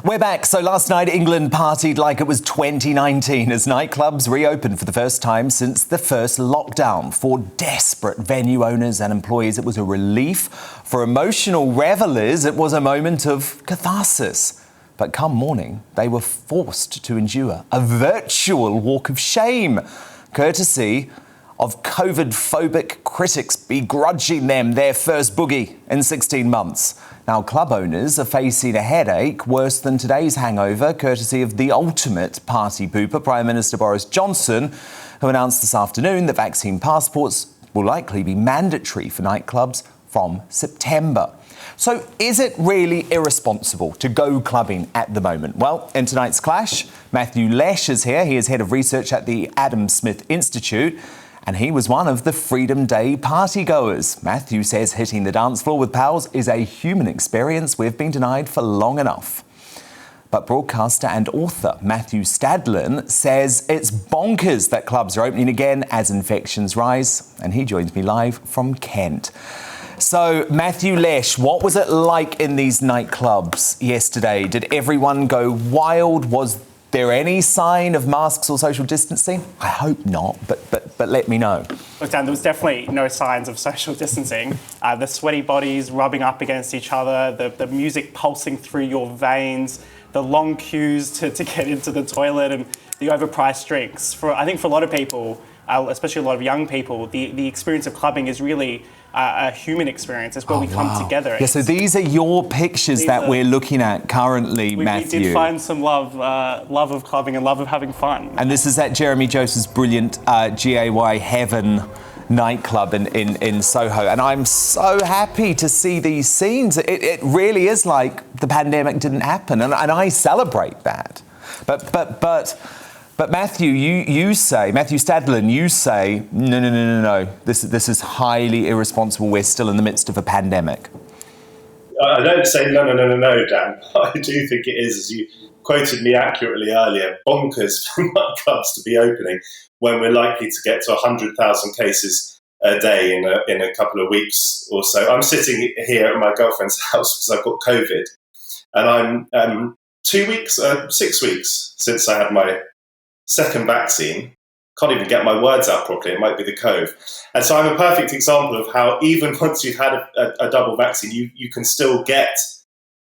We're back. So last night, England partied like it was 2019 as nightclubs reopened for the first time since the first lockdown. For desperate venue owners and employees, it was a relief. For emotional revelers, it was a moment of catharsis. But come morning, they were forced to endure a virtual walk of shame, courtesy of COVID-phobic critics begrudging them their first boogie in 16 months. Now, club owners are facing a headache worse than today's hangover, courtesy of the ultimate party pooper, Prime Minister Boris Johnson, who announced this afternoon that vaccine passports will likely be mandatory for nightclubs from September. So is it really irresponsible to go clubbing at the moment? Well, in tonight's Clash, Matthew Lesh is here. He is head of research at the Adam Smith Institute, and he was one of the Freedom Day partygoers. Matthew says hitting the dance floor with pals is a human experience we've been denied for long enough. But broadcaster and author Matthew Stadlen says it's bonkers that clubs are opening again as infections rise, and he joins me live from Kent. So, Matthew Lesh, what was it like in these nightclubs yesterday? Did everyone go wild? Was there any sign of masks or social distancing? I hope not, but let me know. Look, Dan, there was definitely no signs of social distancing. The sweaty bodies rubbing up against each other, the music pulsing through your veins, the long queues to get into the toilet, and the overpriced drinks. I think for a lot of people, especially a lot of young people, the experience of clubbing is really a human experience. It's where we come together. Yeah, so these are your pictures that we're looking at currently, Matthew. We did find some love of clubbing and love of having fun. And this is at Jeremy Joseph's brilliant GAY Heaven nightclub in Soho. And I'm so happy to see these scenes. It really is like the pandemic didn't happen. And I celebrate that. But Matthew, Matthew Stadlen, you say, no. This is highly irresponsible. We're still in the midst of a pandemic. I don't say no, Dan. I do think it is, as you quoted me accurately earlier, bonkers for nightclubs to be opening when we're likely to get to 100,000 cases a day in a couple of weeks or so. I'm sitting here at my girlfriend's house because I've got COVID, and I'm 6 weeks since I had my second vaccine. Can't even get my words out properly. It might be the cove. And so I'm a perfect example of how even once you've had a double vaccine, you can still get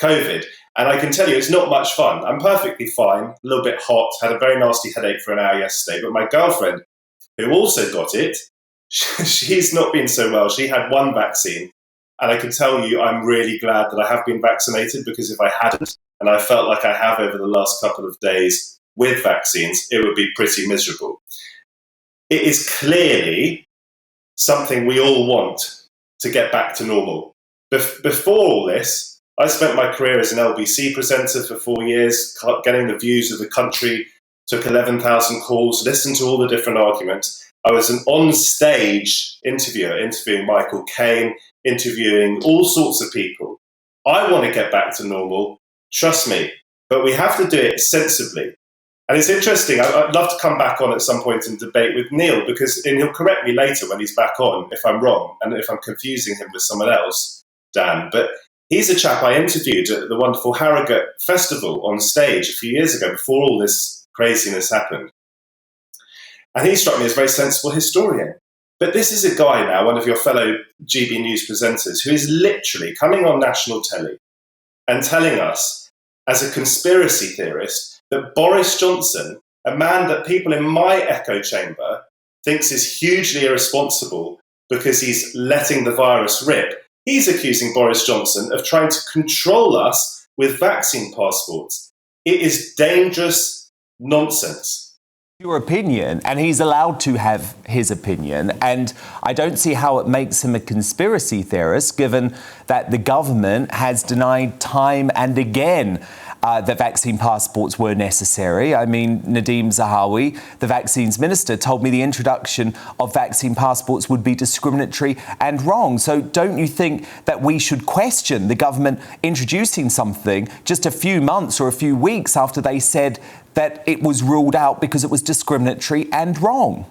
COVID. And I can tell you it's not much fun. I'm perfectly fine, a little bit hot, had a very nasty headache for an hour yesterday. But my girlfriend, who also got it, she's not been so well. She had one vaccine. And I can tell you I'm really glad that I have been vaccinated, because if I hadn't, and I felt like I have over the last couple of days, with vaccines, it would be pretty miserable. It is clearly something we all want to get back to normal. Before all this, I spent my career as an LBC presenter for 4 years, getting the views of the country, took 11,000 calls, listened to all the different arguments. I was an on-stage interviewer, interviewing Michael Caine, interviewing all sorts of people. I want to get back to normal, trust me, but we have to do it sensibly. And it's interesting, I'd love to come back on at some point and debate with Neil, and he'll correct me later when he's back on if I'm wrong and if I'm confusing him with someone else, Dan. But he's a chap I interviewed at the wonderful Harrogate Festival on stage a few years ago, before all this craziness happened. And he struck me as a very sensible historian. But this is a guy now, one of your fellow GB News presenters, who is literally coming on national telly and telling us, as a conspiracy theorist, that Boris Johnson, a man that people in my echo chamber thinks is hugely irresponsible because he's letting the virus rip, he's accusing Boris Johnson of trying to control us with vaccine passports. It is dangerous nonsense. Your opinion, and he's allowed to have his opinion, and I don't see how it makes him a conspiracy theorist, given that the government has denied time and again that vaccine passports were necessary. I mean, Nadeem Zahawi, the vaccines minister, told me the introduction of vaccine passports would be discriminatory and wrong. So don't you think that we should question the government introducing something just a few months or a few weeks after they said that it was ruled out because it was discriminatory and wrong?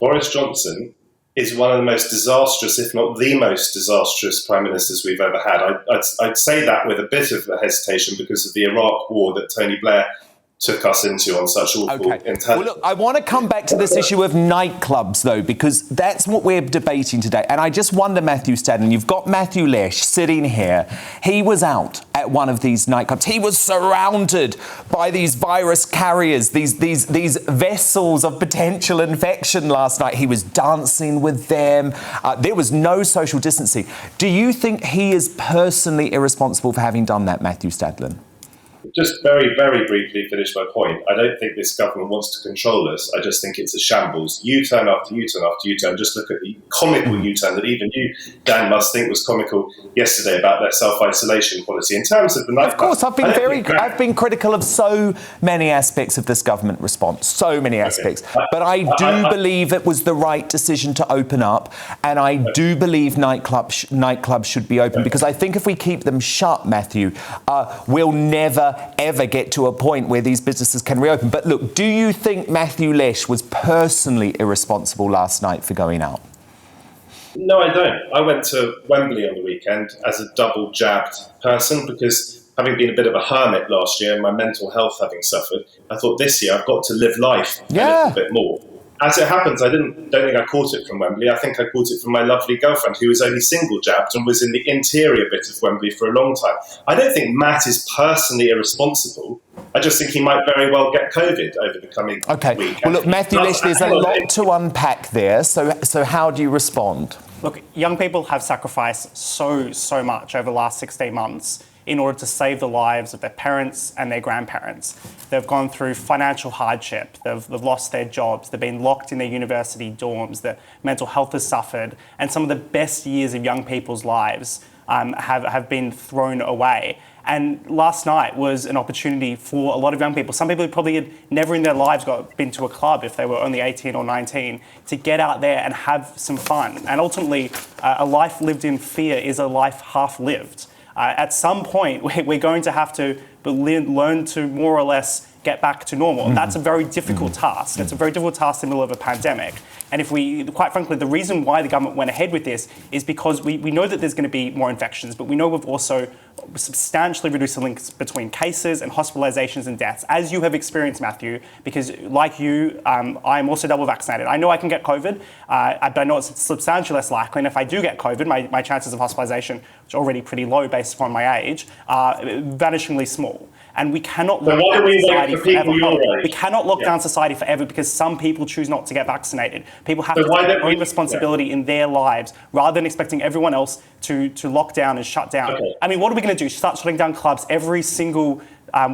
Boris Johnson is one of the most disastrous, if not the most disastrous, prime ministers we've ever had. I'd say that with a bit of hesitation because of the Iraq war that Tony Blair took us into on such awful intelligence. Well, look, I want to come back to this issue of nightclubs, though, because that's what we're debating today. And I just wonder, Matthew Stadlen, you've got Matthew Lesh sitting here. He was out at one of these nightclubs. He was surrounded by these virus carriers, these vessels of potential infection last night. He was dancing with them. There was no social distancing. Do you think he is personally irresponsible for having done that, Matthew Stadlen? Just very, very briefly finish my point. I don't think this government wants to control us. I just think it's a shambles. U-turn after U-turn after U-turn. Just look at the comical U-turn that even you, Dan, must think was comical yesterday about their self-isolation policy. In terms of the night, of course, I've been critical of so many aspects of this government response, so many aspects. Okay. But I do believe it was the right decision to open up, and I do believe nightclubs should be open, because I think if we keep them shut, Matthew, we'll never ever get to a point where these businesses can reopen. But look, do you think Matthew Lesh was personally irresponsible last night for going out? No, I don't. I went to Wembley on the weekend as a double jabbed person because, having been a bit of a hermit last year and my mental health having suffered, I thought this year I've got to live life a little bit more. As it happens, I don't think I caught it from Wembley. I think I caught it from my lovely girlfriend, who was only single jabbed and was in the interior bit of Wembley for a long time. I don't think Matt is personally irresponsible. I just think he might very well get COVID over the coming week. Okay. Well, look, Matthew Lesh, there's a lot to unpack there. So how do you respond? Look, young people have sacrificed so much over the last 16 months in order to save the lives of their parents and their grandparents. They've gone through financial hardship, they've lost their jobs, they've been locked in their university dorms, their mental health has suffered, and some of the best years of young people's lives have been thrown away. And last night was an opportunity for a lot of young people. Some people probably had never in their lives been to a club if they were only 18 or 19, to get out there and have some fun. And ultimately, a life lived in fear is a life half lived. At some point, we're going to have to learn to more or less get back to normal. And that's a very difficult task. It's a very difficult task in the middle of a pandemic. And quite frankly, the reason why the government went ahead with this is because we know that there's going to be more infections, but we know we've also substantially reduced the links between cases and hospitalizations and deaths, as you have experienced, Matthew, because like you, I'm also double vaccinated. I know I can get COVID, but I know it's substantially less likely. And if I do get COVID, my chances of hospitalization, which are already pretty low based upon my age, are vanishingly small. And we cannot lock down society forever. We cannot lock down society forever because some people choose not to get vaccinated. People have to take their own responsibility in their lives rather than expecting everyone else to lock down and shut down. Okay. I mean, what are we going to do? Start shutting down clubs every single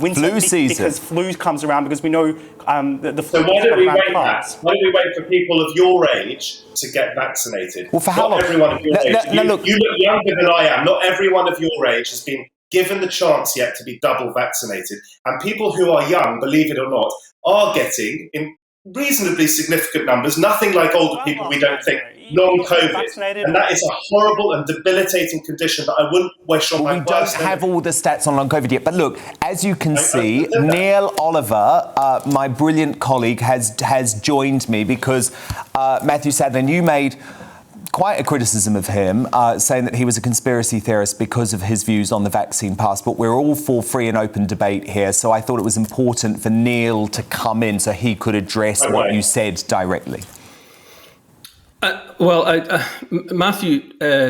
winter flu season, because flu comes around, because we know the flu. So why don't we wait? Why don't we wait for people of your age to get vaccinated? Well, for how long? Not everyone of your age. You look younger than I am. Not everyone of your age has been given the chance yet to be double vaccinated. And people who are young, believe it or not, are getting, in reasonably significant numbers, nothing like older people, we don't think, non-COVID. And that is a horrible and debilitating condition that I wouldn't wish on my worst enemy. We don't have all the stats on long COVID yet. But look, as you can see, Neil Oliver, my brilliant colleague, has joined me because Matthew Stadlen, you made quite a criticism of him, saying that he was a conspiracy theorist because of his views on the vaccine passport. We're all for free and open debate here, so I thought it was important for Neil to come in so he could address what you said directly. Matthew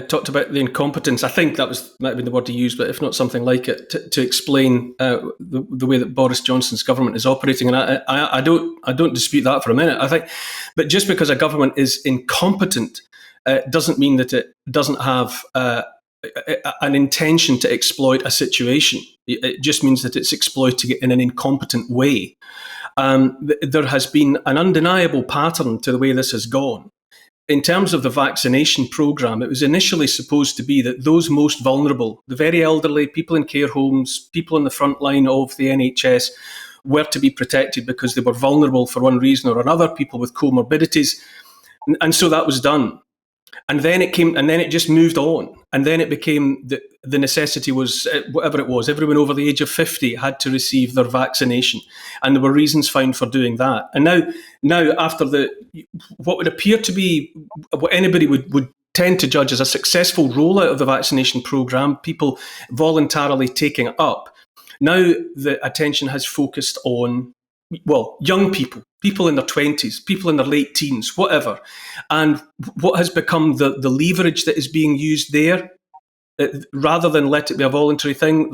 talked about the incompetence. I think that might have been the word he used, but if not something like it, to explain the way that Boris Johnson's government is operating. And I don't dispute that for a minute. I think, but just because a government is incompetent doesn't mean that it doesn't have an intention to exploit a situation. It just means that it's exploiting it in an incompetent way. There has been an undeniable pattern to the way this has gone. In terms of the vaccination programme, it was initially supposed to be that those most vulnerable, the very elderly, people in care homes, people on the front line of the NHS, were to be protected because they were vulnerable for one reason or another, people with comorbidities. And so that was done. And then it just moved on. And then it became the necessity was, whatever it was, everyone over the age of 50 had to receive their vaccination. And there were reasons found for doing that. And now after what would appear to be what anybody would tend to judge as a successful rollout of the vaccination programme, people voluntarily taking it up, now the attention has focused on, well, young people in their 20s, people in their late teens, whatever. And what has become the leverage that is being used there, rather than let it be a voluntary thing,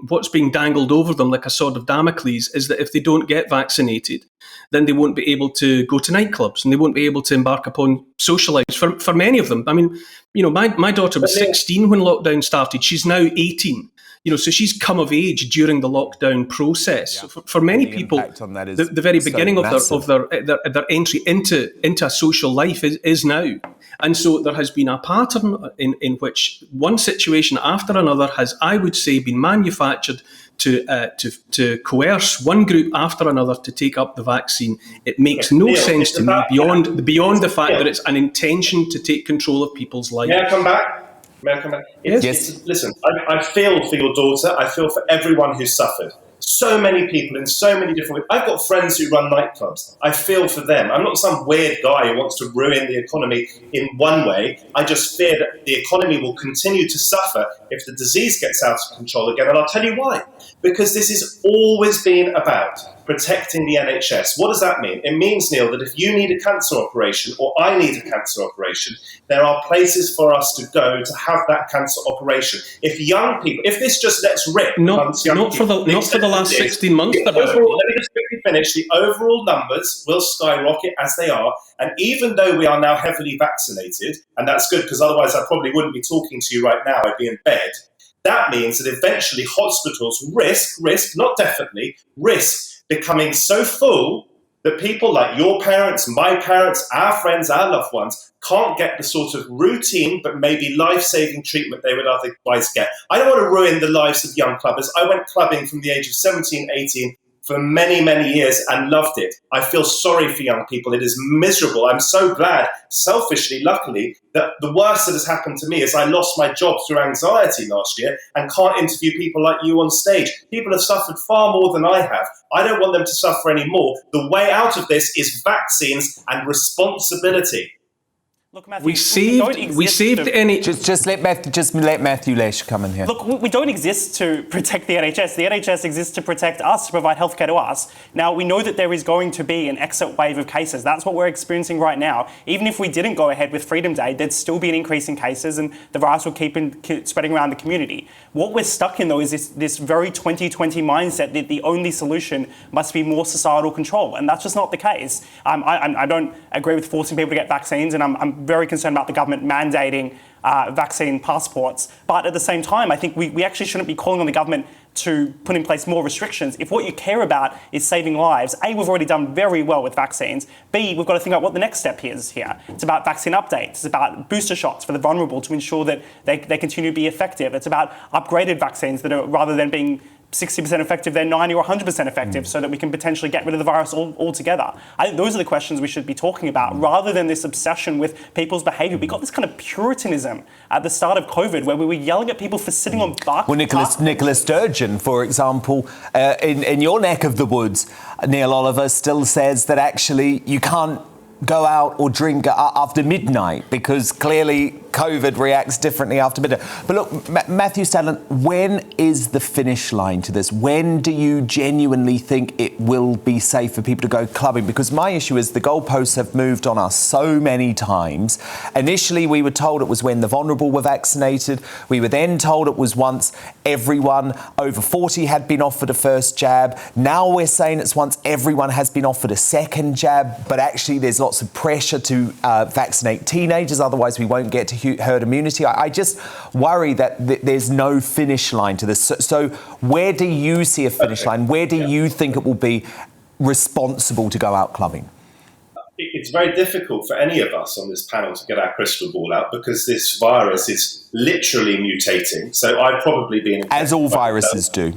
what's being dangled over them like a sword of Damocles is that if they don't get vaccinated, then they won't be able to go to nightclubs and they won't be able to embark upon social lives for many of them. I mean, my daughter was 16 when lockdown started. She's now 18. So she's come of age during the lockdown process. Yeah. For many people, the very beginning of their entry into a social life is now. And so there has been a pattern in which one situation after another has, I would say, been manufactured to coerce one group after another to take up the vaccine. It makes no sense to me beyond the fact that it's an intention to take control of people's lives. May I come back? Yes. Listen, I feel for your daughter. I feel for everyone who's suffered. So many people in so many different ways. I've got friends who run nightclubs. I feel for them. I'm not some weird guy who wants to ruin the economy in one way. I just fear that the economy will continue to suffer if the disease gets out of control again. And I'll tell you why. Because this has always been about protecting the NHS. What does that mean? It means, Neil, that if you need a cancer operation or I need a cancer operation, there are places for us to go to have that cancer operation. If young people, if this just lets rip, not for the last 16 months. Let me just quickly finish. The overall numbers will skyrocket as they are, and even though we are now heavily vaccinated, and that's good because otherwise I probably wouldn't be talking to you right now. I'd be in bed. That means that eventually hospitals not definitely, risk becoming so full that people like your parents, my parents, our friends, our loved ones can't get the sort of routine but maybe life-saving treatment they would otherwise get. I don't want to ruin the lives of young clubbers. I went clubbing from the age of 17, 18 for many, many years and loved it. I feel sorry for young people. It is miserable. I'm so glad, selfishly, luckily, that the worst that has happened to me is I lost my job through anxiety last year and can't interview people like you on stage. People have suffered far more than I have. I don't want them to suffer anymore. The way out of this is vaccines and responsibility. Look, Matthew, we saved any. Just let Matthew Lesh come in here. Look, we don't exist to protect the NHS. The NHS exists to protect us, to provide healthcare to us. Now, we know that there is going to be an exit wave of cases. That's what we're experiencing right now. Even if we didn't go ahead with Freedom Day, there'd still be an increase in cases and the virus will keep spreading around the community. What we're stuck in, though, is this very 2020 mindset that the only solution must be more societal control. And that's just not the case. I don't agree with forcing people to get vaccines, and I'm very concerned about the government mandating vaccine passports. But at the same time, I think we actually shouldn't be calling on the government to put in place more restrictions. If what you care about is saving lives, A, we've already done very well with vaccines. B, we've got to think about what the next step is here. It's about vaccine updates. It's about booster shots for the vulnerable to ensure that they continue to be effective. It's about upgraded vaccines that are, rather than being 60% effective, they're 90 or 100% effective so that we can potentially get rid of the virus altogether. I think those are the questions we should be talking about rather than this obsession with people's behaviour. We got this kind of puritanism at the start of COVID where we were yelling at people for sitting on bark. Well, Nicola Sturgeon, for example, in your neck of the woods, Neil Oliver still says that actually you can't go out or drink after midnight because clearly COVID reacts differently after midnight. But look, Matthew Stadland, when is the finish line to this? When do you genuinely think it will be safe for people to go clubbing? Because my issue is the goalposts have moved on us so many times. Initially, we were told it was when the vulnerable were vaccinated. We were then told it was once everyone over 40 had been offered a first jab. Now we're saying it's once everyone has been offered a second jab, but actually there's lots of pressure to vaccinate teenagers, otherwise we won't get to herd immunity. I just worry that there's no finish line to this. So where do you see a finish line? Where do you think it will be responsible to go out clubbing? It's very difficult for any of us on this panel to get our crystal ball out because this virus is literally mutating. So I've probably been... As all viruses do.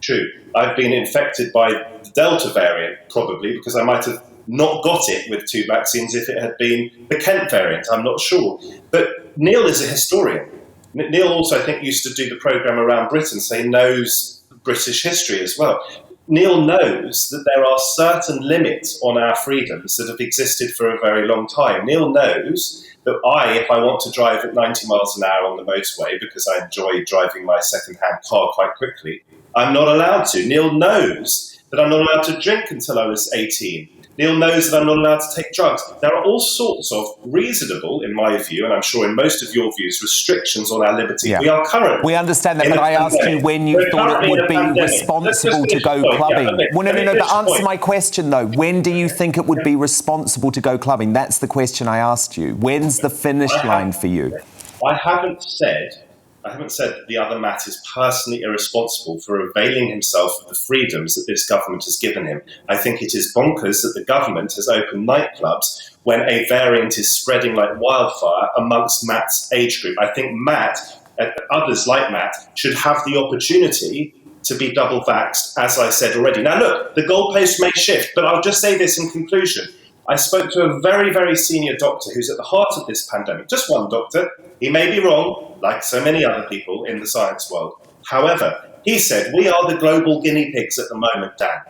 True. I've been infected by the Delta variant, probably, because I might have not got it with 2 vaccines if it had been the Kent variant. I'm not sure. But Neil is a historian. Neil also, I think, used to do the programme around Britain, so he knows British history as well. Neil knows that there are certain limits on our freedoms that have existed for a very long time. Neil knows that if I want to drive at 90 miles an hour on the motorway because I enjoy driving my second-hand car quite quickly, I'm not allowed to. Neil knows that I'm not allowed to drink until I was 18. Neil knows that I'm not allowed to take drugs. There are all sorts of reasonable, in my view, and I'm sure in most of your views, restrictions on our liberty. Yeah. We are currently. We understand that, but I asked you when you thought it would be responsible to go clubbing. Well, no, but answer my question, though. When do you think it would be responsible to go clubbing? That's the question I asked you. When's the finish line for you? I haven't said that the other Matt is personally irresponsible for availing himself of the freedoms that this government has given him. I think it is bonkers that the government has opened nightclubs when a variant is spreading like wildfire amongst Matt's age group. I think Matt, and others like Matt, should have the opportunity to be double vaxxed, as I said already. Now look, the goalpost may shift, but I'll just say this in conclusion. I spoke to a very, very senior doctor who's at the heart of this pandemic. Just one doctor. He may be wrong, like so many other people in the science world. However, he said, we are the global guinea pigs at the moment, Dan.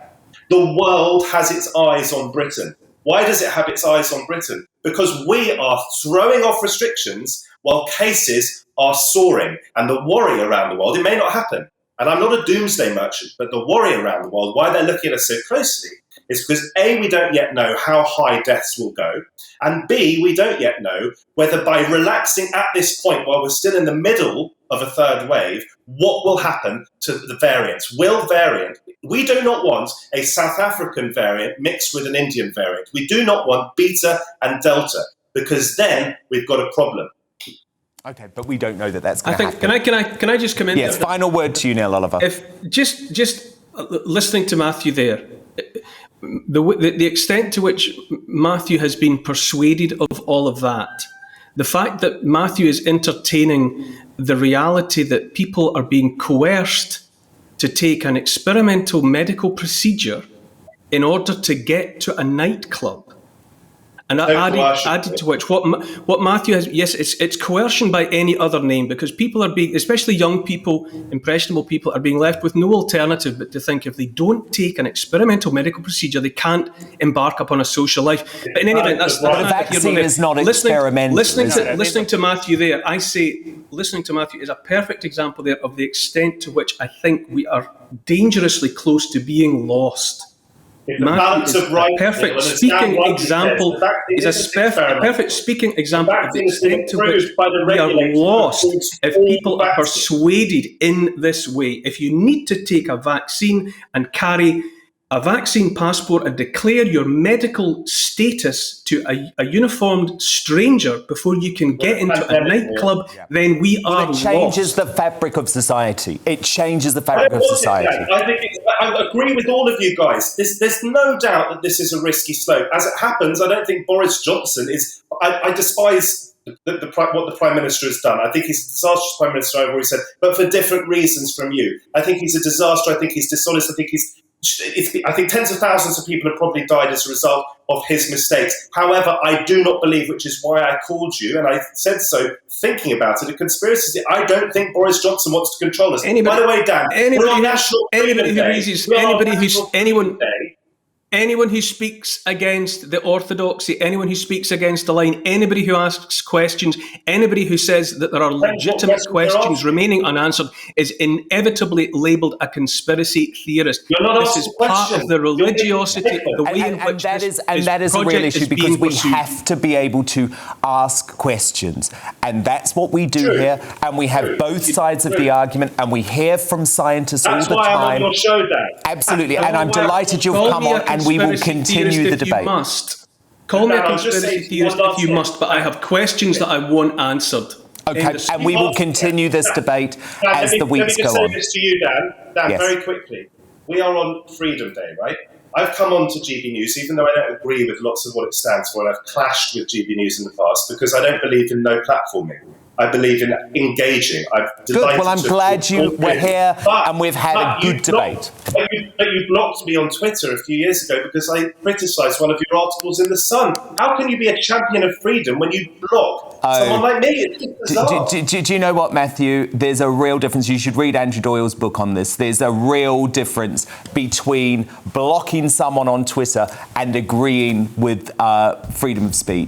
The world has its eyes on Britain. Why does it have its eyes on Britain? Because we are throwing off restrictions while cases are soaring. And the worry around the world, it may not happen. And I'm not a doomsday merchant, but the worry around the world, why they're looking at us so closely, is because A, we don't yet know how high deaths will go, and B, we don't yet know whether by relaxing at this point, while we're still in the middle of a third wave, what will happen to the variants. We do not want a South African variant mixed with an Indian variant. We do not want Beta and Delta, because then we've got a problem. Okay, but we don't know that that's going to happen. Can I just come in? Yes, final word to you, Neil Oliver. If just listening to Matthew there, the extent to which Matthew has been persuaded of all of that, the fact that Matthew is entertaining the reality that people are being coerced to take an experimental medical procedure in order to get to a nightclub. And added to which, what Matthew has, yes, it's coercion by any other name, because people are being, especially young people, impressionable people, are being left with no alternative but to think if they don't take an experimental medical procedure, they can't embark upon a social life. But in any event, that's the vaccine is not experimental. Listening to Matthew there, I say listening to Matthew is a perfect example there of the extent to which I think we are dangerously close to being lost. Matthew is a perfect speaking example of the extent to which we are lost if people are persuaded in this way. If you need to take a vaccine and carry a vaccine passport and declare your medical status to a uniformed stranger before you can get into a nightclub, then we are lost. It changes the fabric of society. It changes the fabric of society. I agree with all of you guys. There's no doubt that this is a risky slope. As it happens, I don't think Boris Johnson is... I despise what the Prime Minister has done. I think he's a disastrous Prime Minister, I've already said, but for different reasons from you. I think he's a disaster. I think he's dishonest. I think tens of thousands of people have probably died as a result of his mistakes. However, I do not believe, which is why I called you, and I said so thinking about it, a conspiracy. I don't think Boris Johnson wants to control us. By the way, Dan, anyone who speaks against the orthodoxy, anyone who speaks against the line, anybody who asks questions, anybody who says that there are legitimate questions remaining unanswered is inevitably labelled a conspiracy theorist. This is part of the religiosity of the way in which that is a real issue, because we have to be able to ask questions. And that's what we do here. And we have both sides of the argument, and we hear from scientists all the time. That's why I'm on your show, Dan. Absolutely. And I'm delighted you've come on, and we will continue the debate. Call me a conspiracy theorist if you must, but I have questions that I want answered. Okay, and we will continue this debate as the weeks go on. Let me say this to you, Dan, yes. Very quickly. We are on Freedom Day, right? I've come on to GB News, even though I don't agree with lots of what it stands for, and I've clashed with GB News in the past, because I don't believe in no platforming. I believe in engaging. Good. Well, I'm glad you were here and we've had a good debate. But you blocked me on Twitter a few years ago because I criticised one of your articles in The Sun. How can you be a champion of freedom when you block someone like me? It's bizarre. Do you know what, Matthew? There's a real difference. You should read Andrew Doyle's book on this. There's a real difference between blocking someone on Twitter and agreeing with freedom of speech.